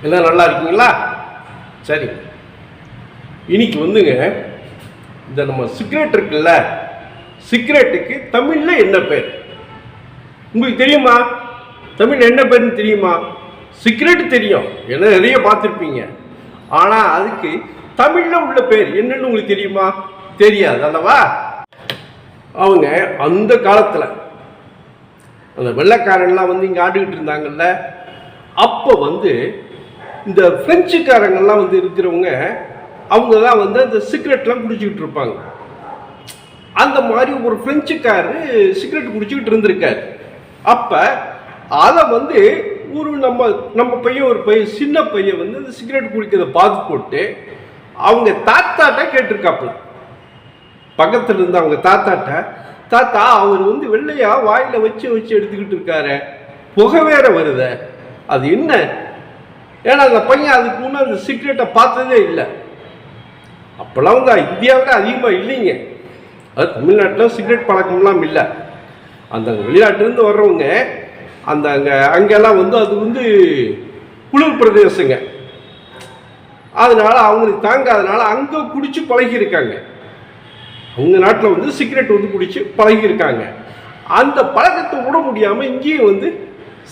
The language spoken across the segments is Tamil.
எல்லாம் நல்லா இருக்கீங்களா? சரி, இன்னைக்கு வந்துங்க இந்த நம்ம சிகரெட் இருக்குல்ல, சிகரெட்டுக்கு தமிழில் என்ன பேர் உங்களுக்கு தெரியுமா? தமிழ் என்ன பேர்னு தெரியுமா? சிகரெட் தெரியும், என்ன நிறைய பார்த்துருப்பீங்க. ஆனால் அதுக்கு தமிழில் உள்ள பேர் என்னன்னு உங்களுக்கு தெரியுமா? தெரியாது அல்லவா? அவங்க அந்த காலத்தில் அந்த வெள்ளைக்காரன்லாம் வந்து இங்கே ஆண்டுகிட்டு இருந்தாங்கல்ல, அப்போ வந்து இந்த பிரெஞ்சுக்காரங்கள்லாம் வந்து இருக்கிறவங்க அவங்க தான் வந்து அந்த சிகரெட்லாம் குடிச்சிக்கிட்டு இருப்பாங்க. அந்த மாதிரி ஒரு பிரெஞ்சுக்காரரு சிகரெட் குடிச்சிக்கிட்டு இருந்திருக்காரு. அப்போ அதை வந்து ஒரு நம்ம பையன் ஒரு பையன் சின்ன பையன் வந்து அந்த சிகரெட் குடிக்கிறத பார்த்து போட்டு அவங்க தாத்தாட்ட கேட்டிருக்காப்புல. பக்கத்தில் இருந்து அவங்க தாத்தாட்ட, தாத்தா அவர் வந்து வெள்ளையா வாயில் வச்சு எடுத்துக்கிட்டு இருக்காரு, புகை வேற வருத, அது என்ன? ஏன்னா அந்த பையன் அதுக்கு முன்னே அந்த சிகரெட்டை பார்த்ததே இல்லை. அப்போல்லாம் வந்து இந்தியாவில் அதிகமாக இல்லைங்க. அது தமிழ்நாட்டில் சிகரெட் பழக்கம்லாம் இல்லை. அந்த வெளிநாட்டிலேருந்து வர்றவங்க அந்த அங்கெல்லாம் வந்து அது வந்து குளிர் பிரதேசங்க, அதனால அவங்களுக்கு தாங்காதனால அங்கே குடிச்சு பழகியிருக்காங்க. அவங்க நாட்டில் வந்து சிகரெட் வந்து குடிச்சு பழகியிருக்காங்க. அந்த பழக்கத்தை விட முடியாமல் இங்கேயும் வந்து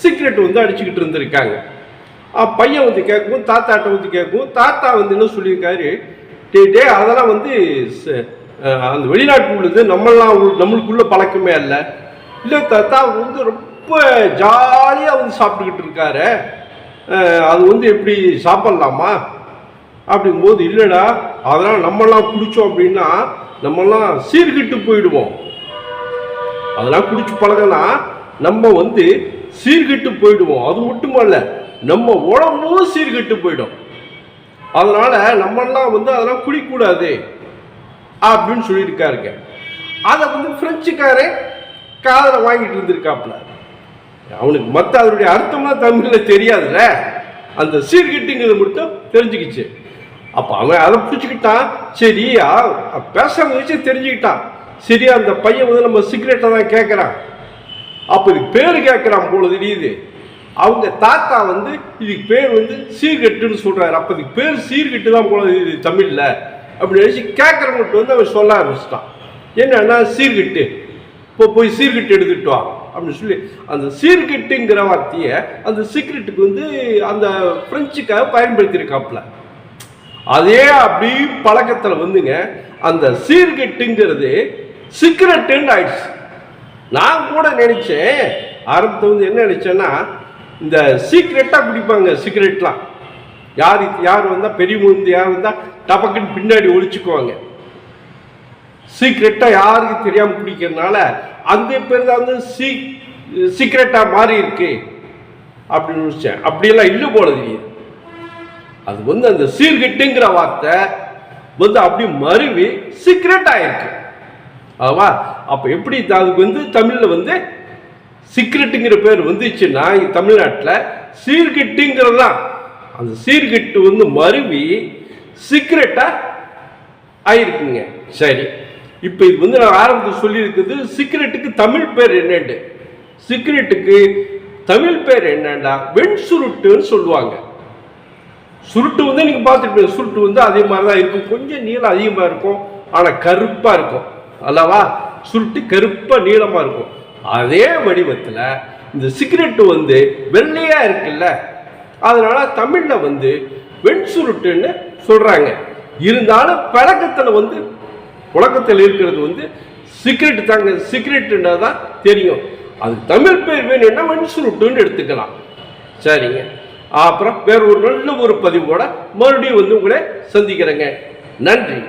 சிகரெட் வந்து அடிச்சுக்கிட்டு இருந்திருக்காங்க. பையன் வந்து கேட்கும், தாத்தாட்ட வந்து கேட்கும். தாத்தா வந்து என்ன சொல்லியிருக்காரு, டே அதெல்லாம் வந்து அந்த வெளிநாட்டு உள்ளது, நம்மளுக்குள்ள பழக்கமே இல்லை. இல்லை தாத்தா வந்து ரொம்ப ஜாலியாக வந்து சாப்பிட்டுக்கிட்டு இருக்காரு, அது வந்து எப்படி சாப்பிட்லாமா அப்படிங்கும்போது, இல்லைடா அதெல்லாம் நம்மெல்லாம் குடித்தோம் அப்படின்னா நம்மெல்லாம் சீர்கிட்டு போயிடுவோம். அதெல்லாம் குடிச்சு பழகனா நம்ம வந்து சீர்கிட்டு போயிடுவோம். அது மட்டுமல்ல, நம்ம உடம்பும் சீர்கிட்டு போயிடும். அதனால நம்மெல்லாம் வந்து அதெல்லாம் குடிக்கூடாது அப்படின்னு சொல்லியிருக்காருங்க. அதை வந்து பிரெஞ்சுக்காரன் காதலை வாங்கிட்டு இருந்திருக்காப்புல. அவனுக்கு மற்ற அதனுடைய அர்த்தம்லாம் தமிழில் தெரியாதுல்ல, அந்த சீர்கிட்டுங்கிறது மட்டும் தெரிஞ்சுக்கிச்சு. அப்போ அவன் அதை பிடிச்சிக்கிட்டான். சரி, பேசாம வச்சு தெரிஞ்சுக்கிட்டான். சரியா அந்த பையன் வந்து நம்ம சிகரெட்டை தான் கேட்குறான். அப்போ இதுக்கு பேர் கேட்குறான் போல தெரியுது. அவங்க தாத்தா வந்து இதுக்கு பேர் வந்து சீர்கெட்டுன்னு சொல்கிறாரு. அப்போ இதுக்கு பேர் சீர்கெட்டு தான் போல இது தமிழில் அப்படின்னு நினச்சி கேட்குறவங்கள்ட்ட வந்து அவன் சொல்ல ஆரம்பிச்சிட்டான். என்னன்னா சீர்கெட்டு, இப்போ போய் சீர்கெட்டு எடுத்துட்டு வா அப்படின்னு சொல்லி அந்த சீர்கெட்டுங்கிற வார்த்தையை அந்த சிகரெட்டுக்கு வந்து அந்த பிரெஞ்சுக்காக பயன்படுத்தியிருக்காப்புல. அதே அப்படி பழக்கத்தில் வந்துங்க அந்த சீர்கெட்டுங்கிறது சிகரெட்டுன்னு ஆயிடுச்சு. நான் கூட நினைச்சேன், ஆரம்பத்தை வந்து என்ன நினைச்சேன்னா, இந்த சீக்ரெட்டாக குடிப்பாங்க சிகரெட்லாம். யார் வந்தால் பெரியவங்க வந்து யார் வந்தால் டபக்குன்னு பின்னாடி ஒழிச்சுக்குவாங்க. சீக்ரெட்டாக யாருக்கு தெரியாமல் குடிக்கிறதுனால அந்த பேர் தான் வந்து சீக்ரெட்டாக மாறி இருக்கு அப்படின்னு நினச்சேன். அப்படியெல்லாம் இல்லை போல தெரியுது. அது வந்து அந்த சீர்கெட்டுங்கிற வார்த்தை வந்து அப்படி மருவி சீக்ரெட் ஆயிருக்கு. அதுவா அப்போ எப்படி அதுக்கு வந்து தமிழில் வந்து சீக்ரெட்டுங்கிற பேர் வந்துச்சுன்னா, தமிழ்நாட்டில் சீர்கெட்டுங்கிறது தான் அந்த சீர்கெட்டு வந்து மருவி சீக்ரெட்டாக ஆயிருக்குங்க. சரி, இப்போ இது வந்து நான் ஆரம்பத்தில் சொல்லியிருக்குது சிகரெட்டுக்கு தமிழ் பேர் என்னண்டு. சிகரெட்டுக்கு தமிழ் பேர் என்னண்டா வெண்சுருட்டுன்னு சொல்லுவாங்க. சுருட்டு வந்து நீங்கள் பார்த்துட்டு, சுருட்டு வந்து அதே மாதிரி தான் இருக்கும், கொஞ்சம் நீளம் அதிகமாக இருக்கும், ஆனால் கருப்பாக இருக்கும் அல்லவா? சுருட்டு கருப்பாக நீளமாக இருக்கும். அதே வடிவத்தில் இந்த சிகரெட்டு வந்து வெள்ளையாக இருக்குல்ல, அதனால தமிழில் வந்து வெண்சுருட்டுன்னு சொல்கிறாங்க. இருந்தாலும் பழக்கத்தில் வந்து புழக்கத்தில் இருக்கிறது வந்து சிகரெட்டு தாங்க. சிகரெட்டுன்னா தான் தெரியும். அது தமிழ் பேர் வேணும்னா வெண்சுருட்டுன்னு எடுத்துக்கலாம். சரிங்க, அப்புறம் வேற ஒரு நல்ல ஒரு பதிவோட மறுபடியும் வந்து உங்களை சந்திக்கிறேங்க. நன்றி.